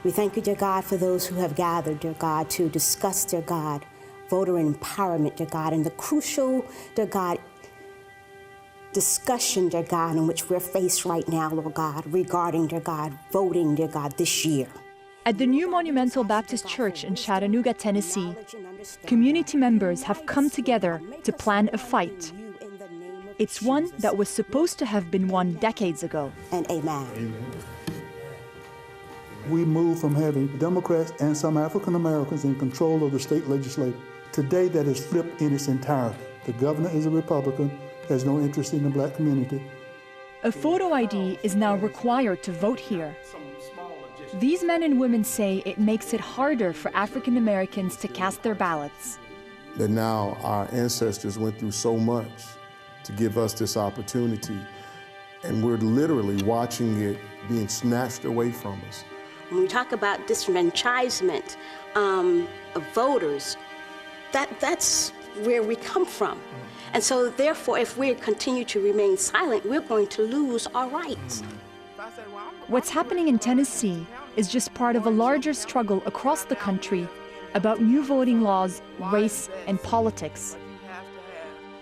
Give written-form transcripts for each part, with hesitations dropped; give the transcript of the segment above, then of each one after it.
We thank you, dear God, for those who have gathered, dear God, to discuss, dear God, voter empowerment, dear God, and the crucial, dear God, discussion, dear God, in which we're faced right now, Lord God, regarding, dear God, voting, dear God, this year. At the New Monumental Baptist Church in Chattanooga, Tennessee, community members have come together to plan a fight. It's one that was supposed to have been won decades ago. And amen. We moved from having Democrats and some African Americans in control of the state legislature. Today that has flipped in its entirety. The governor is a Republican, has no interest in the black community. A photo ID is now required to vote here. These men and women say it makes it harder for African Americans to cast their ballots. That now our ancestors went through so much to give us this opportunity, and we're literally watching it being snatched away from us. When we talk about disenfranchisement of voters, that's where we come from. And so therefore, if we continue to remain silent, we're going to lose our rights. What's happening in Tennessee is just part of a larger struggle across the country about new voting laws, race, and politics.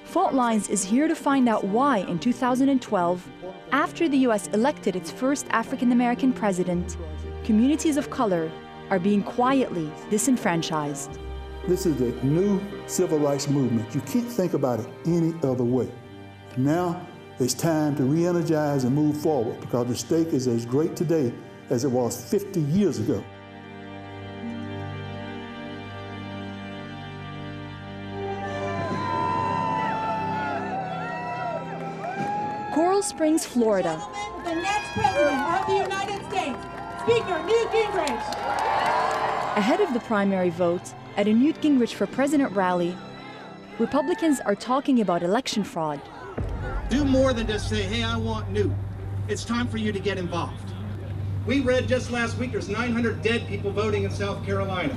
Fault Lines is here to find out why in 2012, after the U.S. elected its first African-American president, communities of color are being quietly disenfranchised. This is the new civil rights movement. You can't think about it any other way. Now it's time to re-energize and move forward because the stake is as great today as it was 50 years ago. Coral Springs, Florida. The next president of the United States, Speaker Newt Gingrich. Ahead of the primary vote, at a Newt Gingrich for President rally, Republicans are talking about election fraud. Do more than just say, hey, I want Newt. It's time for you to get involved. We read just last week there's 900 dead people voting in South Carolina.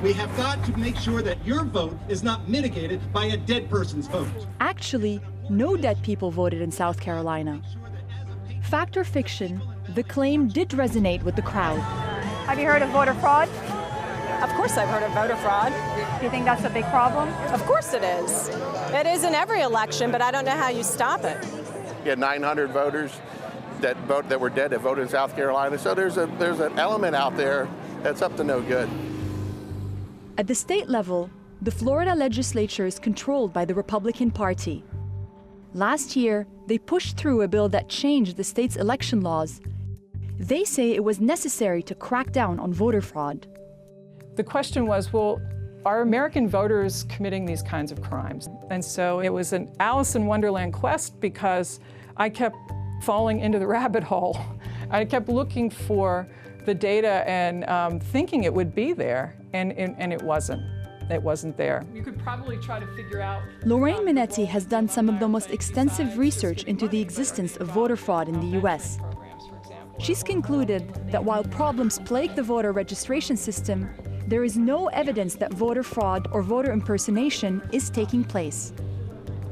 We have got to make sure that your vote is not mitigated by a dead person's vote. Actually, no dead people voted in South Carolina. Fact or fiction, the claim did resonate with the crowd. Have you heard of voter fraud? Of course I've heard of voter fraud. Do you think that's a big problem? Of course it is. It is in every election, but I don't know how you stop it. You had 900 voters that were dead that voted in South Carolina, so there's an element out there that's up to no good. At the state level, the Florida legislature is controlled by the Republican Party. Last year, they pushed through a bill that changed the state's election laws. They say it was necessary to crack down on voter fraud. The question was, well, are American voters committing these kinds of crimes? And so it was an Alice in Wonderland quest because I kept falling into the rabbit hole. I kept looking for the data and thinking it would be there, and it wasn't. It wasn't there. You could probably try to figure out... Lorraine Minetti has done some of the most extensive research into the existence of voter fraud in the U.S. She's concluded that while problems plague the voter registration system, there is no evidence that voter fraud or voter impersonation is taking place.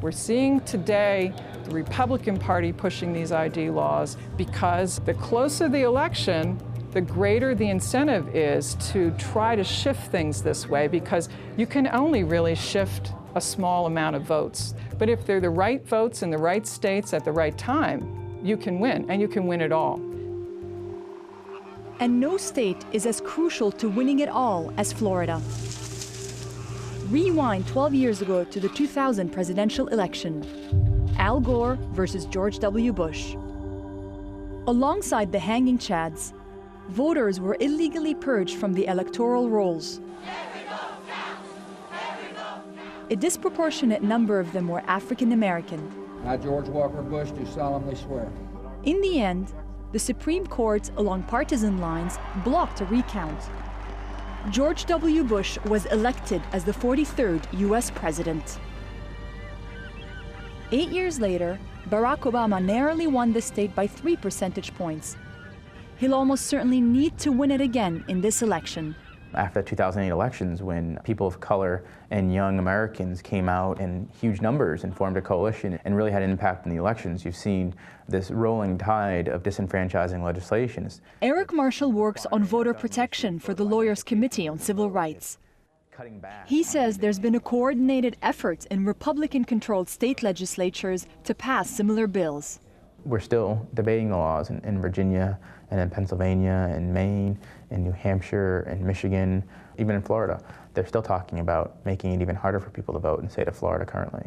We're seeing today the Republican Party pushing these ID laws because the closer the election, the greater the incentive is to try to shift things this way, because you can only really shift a small amount of votes. But if they're the right votes in the right states at the right time, you can win, and you can win it all. And no state is as crucial to winning it all as Florida. Rewind 12 years ago to the 2000 presidential election. Al Gore versus George W. Bush. Alongside the hanging chads, voters were illegally purged from the electoral rolls. A disproportionate number of them were African American. I, George Walker Bush, do solemnly swear. In the end, the Supreme Court, along partisan lines, blocked a recount. George W. Bush was elected as the 43rd U.S. president. 8 years later, Barack Obama narrowly won the state by 3 percentage points. He'll almost certainly need to win it again in this election. After the 2008 elections, when people of color and young Americans came out in huge numbers and formed a coalition and really had an impact in the elections, you've seen this rolling tide of disenfranchising legislation. Eric Marshall works on voter protection for the Lawyers Committee on Civil Rights. He says there's been a coordinated effort in Republican-controlled state legislatures to pass similar bills. We're still debating the laws in Virginia and in Pennsylvania and Maine and New Hampshire and Michigan, even in Florida. They're still talking about making it even harder for people to vote in the state of Florida currently.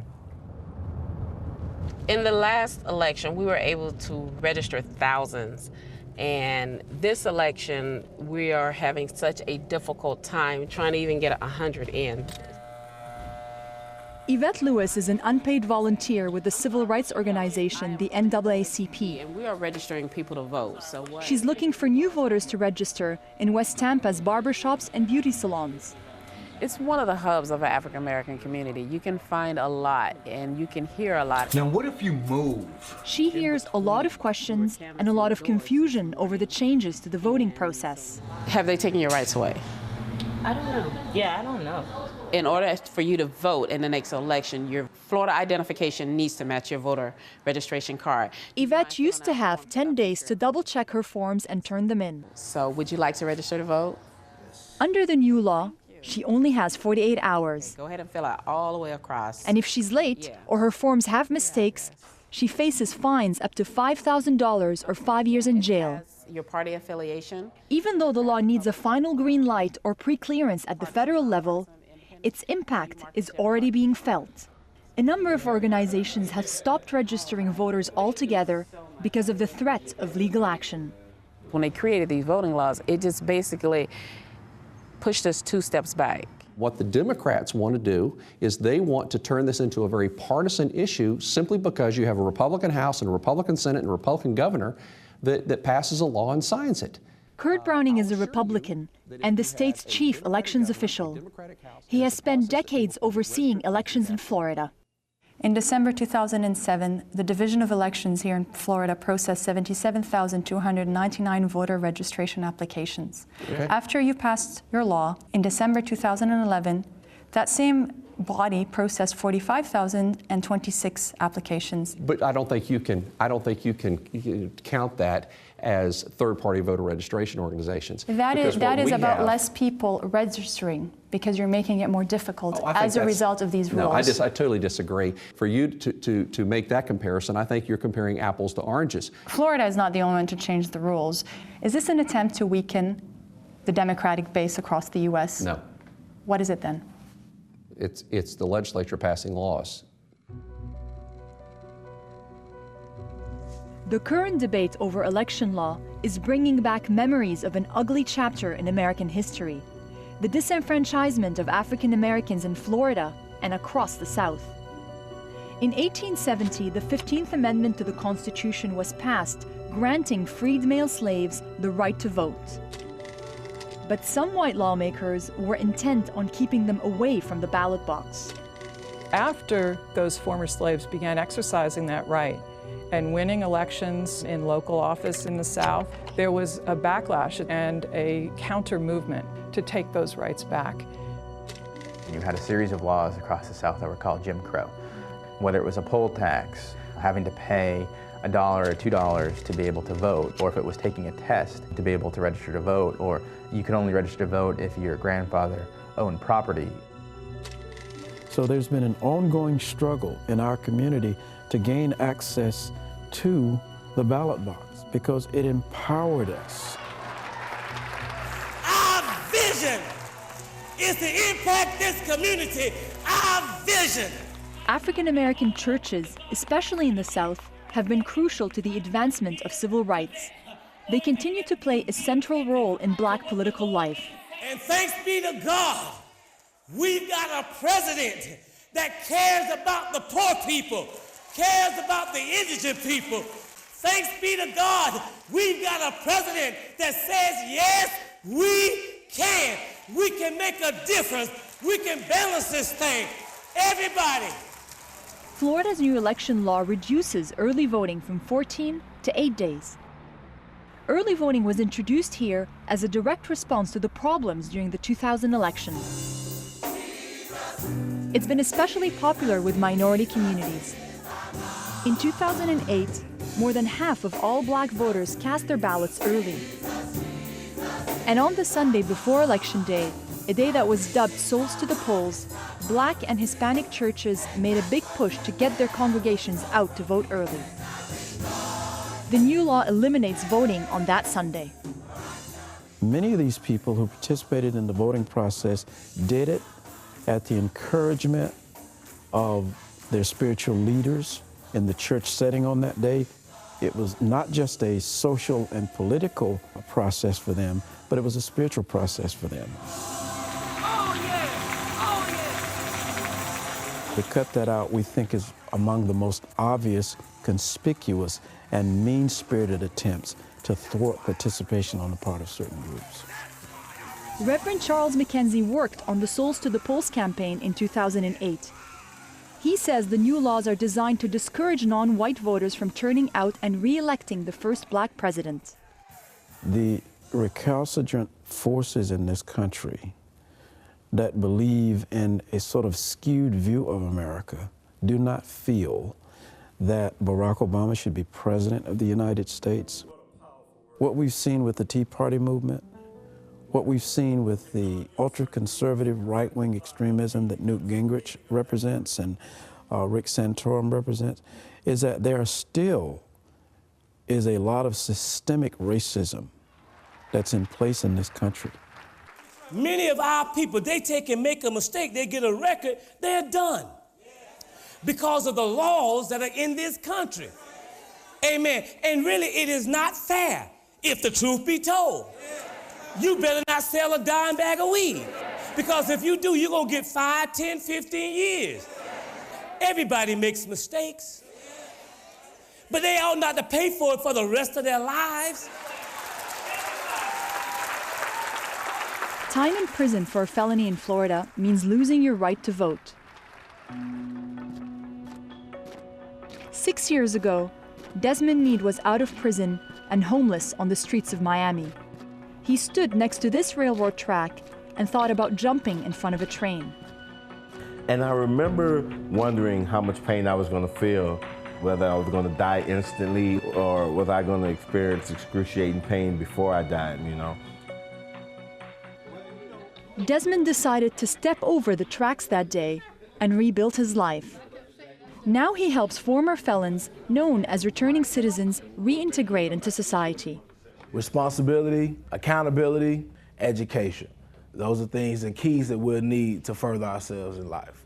In the last election, we were able to register thousands. And this election, we are having such a difficult time trying to even get 100 in. Yvette Lewis is an unpaid volunteer with the civil rights organization, the NAACP. And we are registering people to vote. So She's looking for new voters to register in West Tampa's barbershops and beauty salons. It's one of the hubs of an African American community. You can find a lot and you can hear a lot. Now, what if you move? She hears a lot of questions and a lot of confusion over the changes to the voting process. Have they taken your rights away? I don't know. Yeah, I don't know. In order for you to vote in the next election, your Florida identification needs to match your voter registration card. Yvette used to have 10 days to double-check her forms and turn them in. So would you like to register to vote? Under the new law, she only has 48 hours. Go ahead and fill out all the way across. And if she's late or her forms have mistakes, she faces fines up to $5,000 or 5 years in jail. Your party affiliation? Even though the law needs a final green light or pre-clearance at the federal level, its impact is already being felt. A number of organizations have stopped registering voters altogether because of the threat of legal action. When they created these voting laws, it just basically pushed us 2 steps back. What the Democrats want to do is they want to turn this into a very partisan issue simply because you have a Republican House and a Republican Senate and a Republican governor that passes a law and signs it. Kurt Browning is a Republican and the state's chief elections official. He has spent decades overseeing elections in Florida. In December 2007, the Division of Elections here in Florida processed 77,299 voter registration applications. Okay. After you passed your law, in December 2011, that same body processed 45,026 applications. But I don't think you can count that as third-party voter registration organizations. That is about less people registering because you're making it more difficult as a result of these rules. No, I totally disagree. For you to make that comparison, I think you're comparing apples to oranges. Florida is not the only one to change the rules. Is this an attempt to weaken the Democratic base across the U.S.? No. What is it then? It's the legislature passing laws. The current debate over election law is bringing back memories of an ugly chapter in American history, the disenfranchisement of African Americans in Florida and across the South. In 1870, the 15th Amendment to the Constitution was passed, granting freed male slaves the right to vote. But some white lawmakers were intent on keeping them away from the ballot box. After those former slaves began exercising that right and winning elections in local office in the South, there was a backlash and a counter-movement to take those rights back. You had a series of laws across the South that were called Jim Crow. Whether it was a poll tax, having to pay $1 or $2 to be able to vote, or if it was taking a test to be able to register to vote, or you could only register to vote if your grandfather owned property. So there's been an ongoing struggle in our community to gain access to the ballot box because it empowered us. Our vision is to impact this community. Our vision. African American churches, especially in the South, have been crucial to the advancement of civil rights. They continue to play a central role in Black political life. And thanks be to God, we've got a president that cares about the poor people, cares about the indigent people. Thanks be to God, we've got a president that says, yes, we can. We can make a difference. We can balance this thing. Everybody. Florida's new election law reduces early voting from 14 to 8 days. early voting was introduced here as a direct response to the problems during the 2000 election. It's been especially popular with minority communities. In 2008, more than half of all black voters cast their ballots early. And on the Sunday before Election Day, a day that was dubbed Souls to the Polls, black and Hispanic churches made a big push to get their congregations out to vote early. The new law eliminates voting on that Sunday. Many of these people who participated in the voting process did it at the encouragement of their spiritual leaders in the church setting on that day. It was not just a social and political process for them, but it was a spiritual process for them. To cut that out, we think is among the most obvious, conspicuous, and mean-spirited attempts to thwart participation on the part of certain groups. Reverend Charles McKenzie worked on the Souls to the Polls campaign in 2008. He says the new laws are designed to discourage non-white voters from turning out and re-electing the first black president. The recalcitrant forces in this country that believe in a sort of skewed view of America do not feel that Barack Obama should be president of the United States. What we've seen with the Tea Party movement, what we've seen with the ultra-conservative right-wing extremism that Newt Gingrich represents and Rick Santorum represents, is that there still is a lot of systemic racism that's in place in this country. Many of our people, they take and make a mistake, they get a record, they're done. Because of the laws that are in this country. Amen. And really, it is not fair, if the truth be told. You better not sell a dime bag of weed. Because if you do, you're going to get 5, 10, 15 years. Everybody makes mistakes. But they ought not to pay for it for the rest of their lives. Time in prison for a felony in Florida means losing your right to vote. 6 years ago, Desmond Meade was out of prison and homeless on the streets of Miami. He stood next to this railroad track and thought about jumping in front of a train. And I remember wondering how much pain I was going to feel, whether I was going to die instantly or was I going to experience excruciating pain before I died, you know. Desmond decided to step over the tracks that day and rebuild his life. Now he helps former felons, known as returning citizens, reintegrate into society. Responsibility, accountability, education. Those are things and keys that we'll need to further ourselves in life.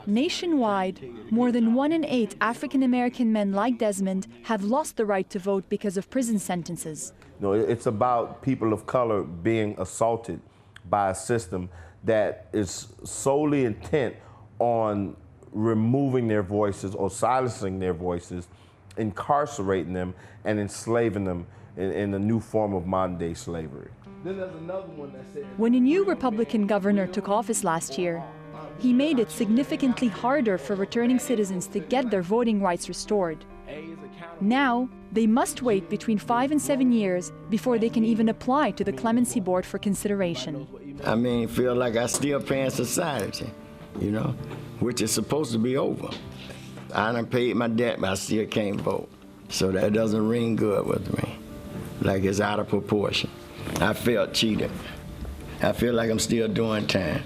Nationwide, more than 1 in 8 African American men like Desmond have lost the right to vote because of prison sentences. You know, it's about people of color being assaulted by a system that is solely intent on removing their voices or silencing their voices, incarcerating them, and enslaving them in a new form of modern-day slavery. Then there's another one that said, when a new Republican governor took office last year, he made it significantly harder for returning citizens to get their voting rights restored. Now, they must wait between 5 and 7 years before they can even apply to the Clemency Board for consideration. I mean, feel like I still paying society, you know, which is supposed to be over. I done paid my debt, but I still can't vote. So that doesn't ring good with me, like it's out of proportion. I felt cheated. I feel like I'm still doing time.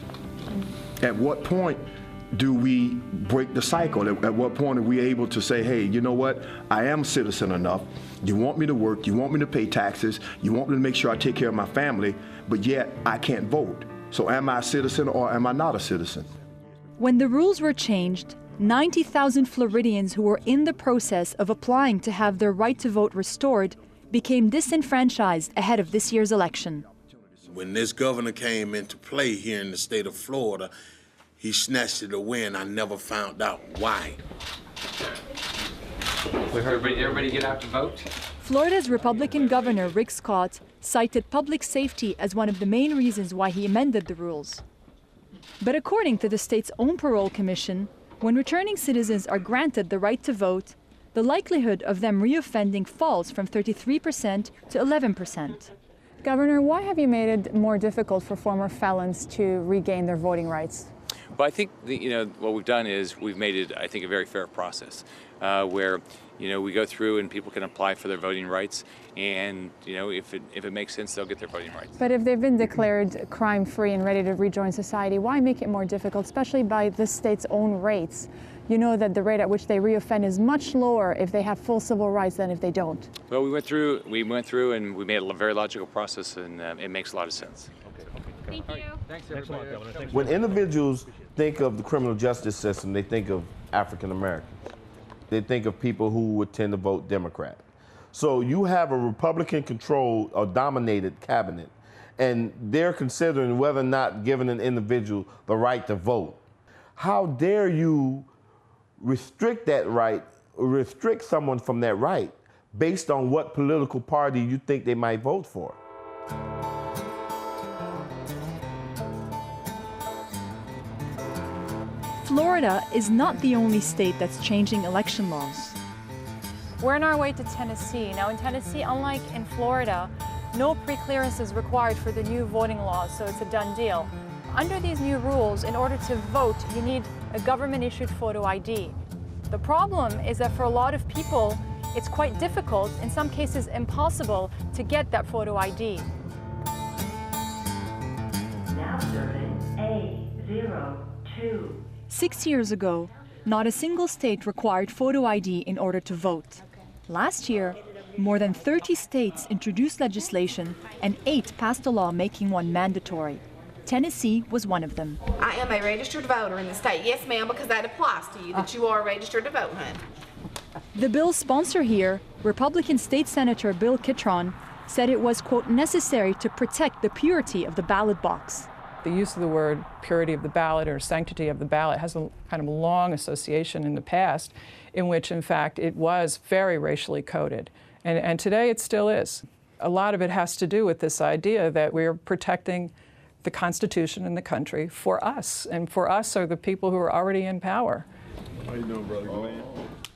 At what point do we break the cycle? At what point are we able to say, hey, you know what? I am a citizen enough. You want me to work, you want me to pay taxes, you want me to make sure I take care of my family, but yet I can't vote. So am I a citizen or am I not a citizen? When the rules were changed, 90,000 Floridians who were in the process of applying to have their right to vote restored became disenfranchised ahead of this year's election. When this governor came into play here in the state of Florida, he snatched it away, and I never found out why. Everybody get out to vote? Florida's Republican Governor Rick Scott cited public safety as one of the main reasons why he amended the rules. But according to the state's own parole commission, when returning citizens are granted the right to vote, the likelihood of them reoffending falls from 33% to 11%. Governor, why have you made it more difficult for former felons to regain their voting rights? Well, I think what we've done is we've made it, I think, a very fair process where we go through and people can apply for their voting rights, and if it makes sense, they'll get their voting rights. But if they've been declared crime-free and ready to rejoin society, why make it more difficult, especially by the state's own rates? You know that the rate at which they reoffend is much lower if they have full civil rights than if they don't. Well, we went through and we made a very logical process, and it makes a lot of sense. Thank you. Thanks, everybody. When individuals think of the criminal justice system, they think of African Americans. They think of people who would tend to vote Democrat. So you have a Republican-controlled or dominated cabinet, and they're considering whether or not giving an individual the right to vote. How dare you restrict that right, restrict someone from that right based on what political party you think they might vote for? Florida is not the only state that's changing election laws. We're on our way to Tennessee. Now in Tennessee, unlike in Florida, no pre-clearance is required for the new voting laws, so it's a done deal. Under these new rules, in order to vote, you need a government-issued photo ID. The problem is that for a lot of people, it's quite difficult, in some cases impossible, to get that photo ID. Now serving A02. 6 years ago, not a single state required photo ID in order to vote. Last year, more than 30 states introduced legislation and 8 passed a law making one mandatory. Tennessee was one of them. I am a registered voter in the state. Yes, ma'am, because that applies to you, that you are registered to vote, hun. The bill's sponsor here, Republican State Senator Bill Kitron, said it was, quote, necessary to protect the purity of the ballot box. The use of the word purity of the ballot or sanctity of the ballot has a kind of long association in the past in which, in fact, it was very racially coded. And today it still is. A lot of it has to do with this idea that we're protecting the Constitution and the country for us. And for us are the people who are already in power. How you doing, brother?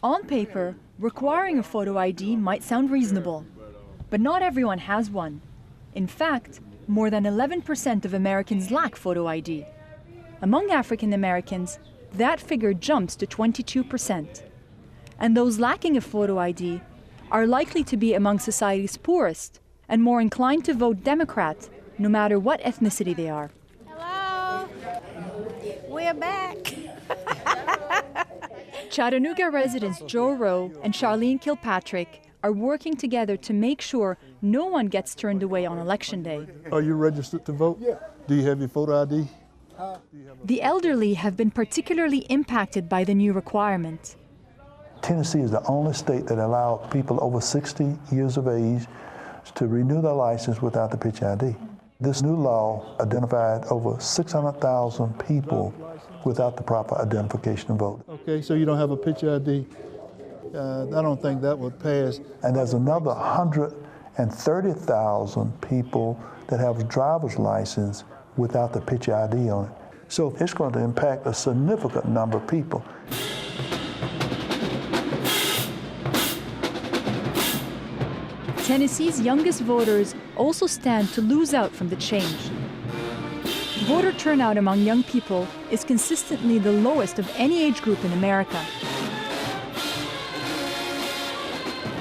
On paper, requiring a photo ID might sound reasonable, but not everyone has one. In fact, more than 11% of Americans lack photo ID. Among African Americans, that figure jumps to 22%. And those lacking a photo ID are likely to be among society's poorest and more inclined to vote Democrat, no matter what ethnicity they are. Hello, we're back. Chattanooga residents Joe Rowe and Charlene Kilpatrick are working together to make sure no one gets turned away on Election Day. Are you registered to vote? Yeah. Do you have your photo ID? The elderly have been particularly impacted by the new requirement. Tennessee is the only state that allows people over 60 years of age to renew their license without the picture ID. This new law identified over 600,000 people without the proper identification to vote. Okay, so you don't have a picture ID? I don't think that would pass. And there's another 130,000 people that have a driver's license without the picture ID on it. So it's going to impact a significant number of people. Tennessee's youngest voters also stand to lose out from the change. Voter turnout among young people is consistently the lowest of any age group in America.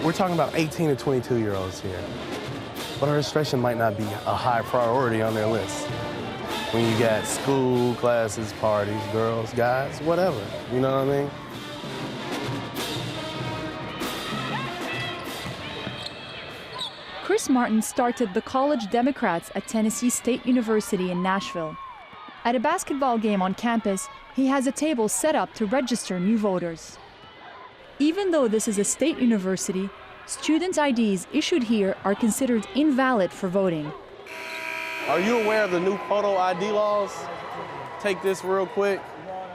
We're talking about 18 to 22-year-olds here. But registration might not be a high priority on their list. When you got school, classes, parties, girls, guys, whatever, you know what I mean? Chris Martin started the College Democrats at Tennessee State University in Nashville. At a basketball game on campus, he has a table set up to register new voters. Even though this is a state university, student IDs issued here are considered invalid for voting. Are you aware of the new photo ID laws? Take this real quick.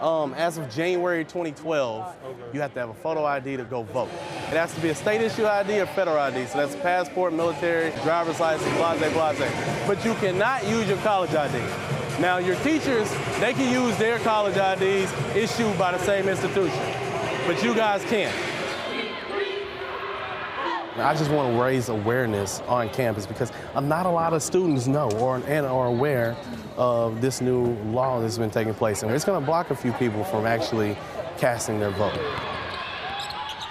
As of January 2012, you have to have a photo ID to go vote. It has to be a state issue ID or federal ID, so that's passport, military, driver's license, blase, blase. But you cannot use your college ID. Now, your teachers, they can use their college IDs issued by the same institution, but you guys can't. I just want to raise awareness on campus because not a lot of students know or are aware of this new law that's been taking place. And it's going to block a few people from actually casting their vote.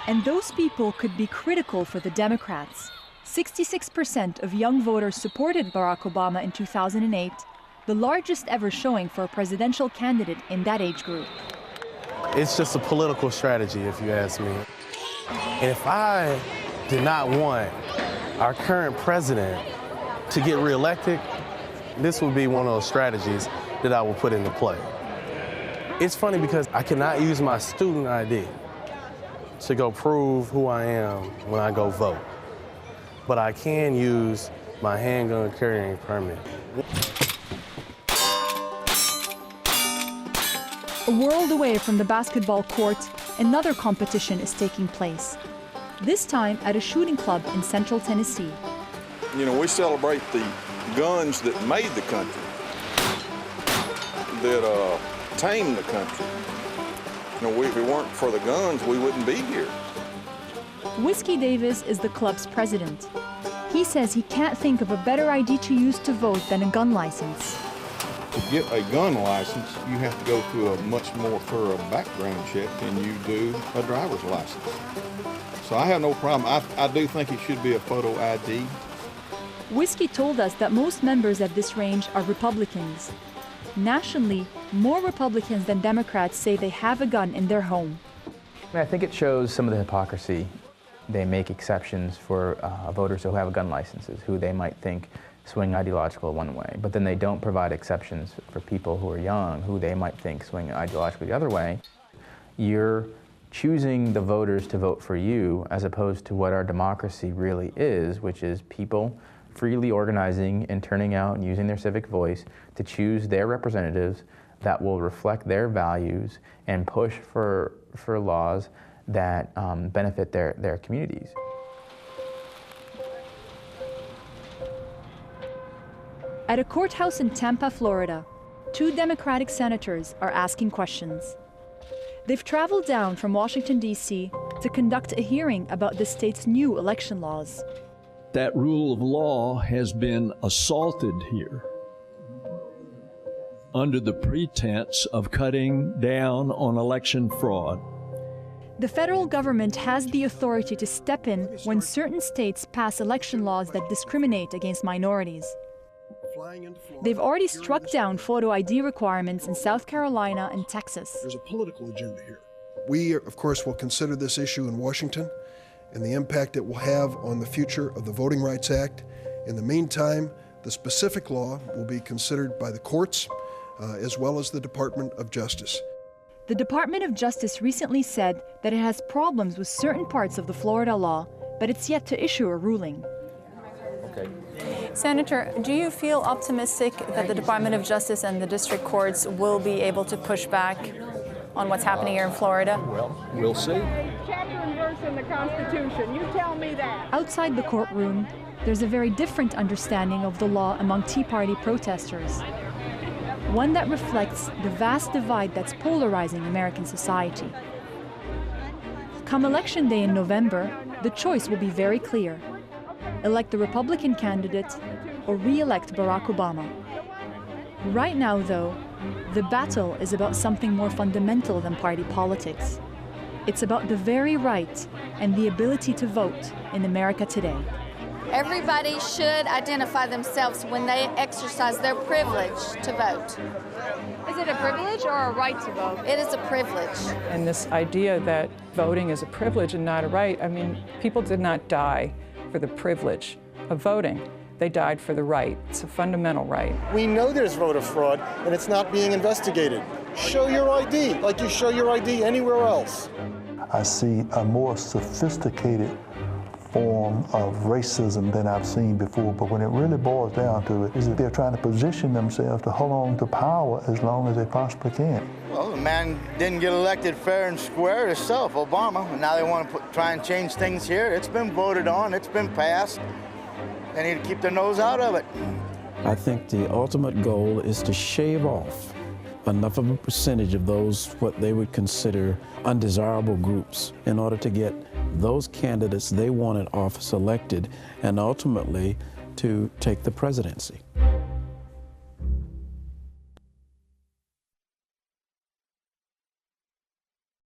And those people could be critical for the Democrats. 66% of young voters supported Barack Obama in 2008, the largest ever showing for a presidential candidate in that age group. It's just a political strategy, if you ask me. And if I did not want our current president to get reelected, this would be one of those strategies that I will put into play. It's funny because I cannot use my student ID to go prove who I am when I go vote. But I can use my handgun carrying permit. A world away from the basketball court, another competition is taking place. This time at a shooting club in central Tennessee. You know, we celebrate the guns that made the country, that tamed the country. You know, if it weren't for the guns, we wouldn't be here. Whiskey Davis is the club's president. He says he can't think of a better ID to use to vote than a gun license. To get a gun license, you have to go through a much more thorough background check than you do a driver's license. So I have no problem. I do think it should be a photo ID. Whiskey told us that most members at this range are Republicans. Nationally, more Republicans than Democrats say they have a gun in their home. I think it shows some of the hypocrisy. They make exceptions for voters who have gun licenses, who they might think swing ideological one way, but then they don't provide exceptions for people who are young, who they might think swing ideologically the other way. You're choosing the voters to vote for you as opposed to what our democracy really is, which is people freely organizing and turning out and using their civic voice to choose their representatives that will reflect their values and push for laws that benefit their communities. At a courthouse in Tampa, Florida, 2 Democratic senators are asking questions. They've traveled down from Washington, D.C. to conduct a hearing about the state's new election laws. That rule of law has been assaulted here under the pretense of cutting down on election fraud. The federal government has the authority to step in when certain states pass election laws that discriminate against minorities. They've already struck down photo ID requirements in South Carolina and Texas. There's a political agenda here. We, of course, will consider this issue in Washington and the impact it will have on the future of the Voting Rights Act. In the meantime, the specific law will be considered by the courts as well as the Department of Justice. The Department of Justice recently said that it has problems with certain parts of the Florida law, but it's yet to issue a ruling. Okay. Senator, do you feel optimistic that the Department of Justice and the district courts will be able to push back on what's happening here in Florida? Well, we'll see. Chapter and verse in the Constitution. You tell me that. Outside the courtroom, there's a very different understanding of the law among Tea Party protesters. One that reflects the vast divide that's polarizing American society. Come Election Day in November, the choice will be very clear. Elect the Republican candidate or re-elect Barack Obama. Right now, though, the battle is about something more fundamental than party politics. It's about the very right and the ability to vote in America today. Everybody should identify themselves when they exercise their privilege to vote. Is it a privilege or a right to vote? It is a privilege. And this idea that voting is a privilege and not a right, I mean, people did not die for the privilege of voting. They died for the right. It's a fundamental right. We know there's voter fraud, and it's not being investigated. Show your ID like you show your ID anywhere else. I see a more sophisticated form of racism than I've seen before, but when it really boils down to it, is that they're trying to position themselves to hold on to power as long as they possibly can. Well, the man didn't get elected fair and square himself, Obama, and now they want to try and change things here. It's been voted on, it's been passed. They need to keep their nose out of it. I think the ultimate goal is to shave off enough of a percentage of those what they would consider undesirable groups in order to get those candidates they want in office elected and ultimately to take the presidency.